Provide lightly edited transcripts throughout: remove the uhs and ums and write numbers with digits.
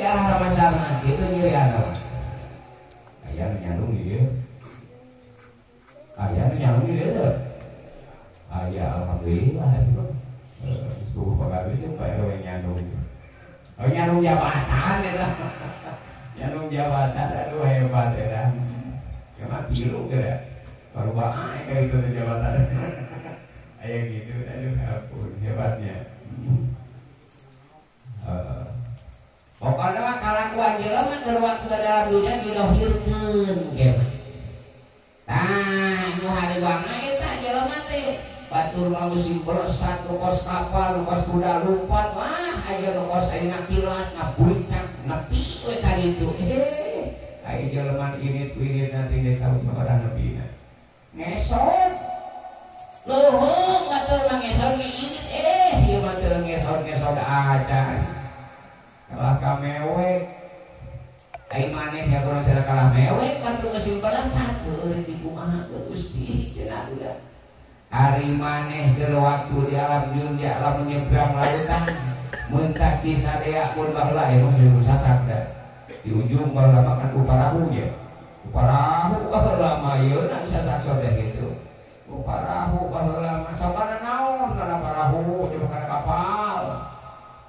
daerah Ramasarna itu nyeri ada. Aya nyandung ieu. Aya nyandung ieu teh. Aya alhamdulillah itu. Suku pegawai itu bae nyandung. Oh nyandung jabatan eta. Nyandung jabatan aduh hebat eta. Cuma pilu ge. Baru bae kayak itu jabatan. Aya gitu aduh ampun hebatnya. Pokoknya mah kalakuan jelema keur waktu dalam dunia didohirkeun ge. Tah nu hariwangna eta jelema teh batur musim belesat kos kapal kos kuda lumpat wah aya nu kos ayeuna kilat ngabuncak nepi we ka ditu. Aya jelema ini kuirit nanti dia tahu sabaraha nepina. Ngesot. Luhung batur mangesot ge ini ieu mah teu ngesot-ngesot aja. Kalah kamewek ai maneh ya kurang cara kalah mewek batu mesin balasat eueuh di kumaha Gusti cenah udah hari maneh keur waktu di alam nyun di alam menyeberang lautan mun tak cisadea pun baheula aya mah sasak da di ujung baheula makan uparahu ge uparahu baheula mah yeuna sasak sodeh gitu uparahu baheula mah sabana naon kana parahu jeung kana kapal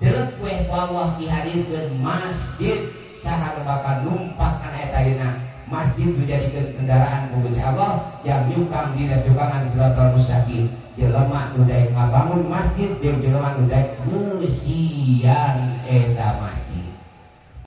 jelek weh bawah dihadirkeun masjid saha bakal numpak kana eta ayeuna masjid dijadikeun kendaraan ku Gusti Allah yang nyukang dina cukangan siratal mustaqim jelema nu daek ngabangun masjid jeung jelema nu daek ngeusian eta masjid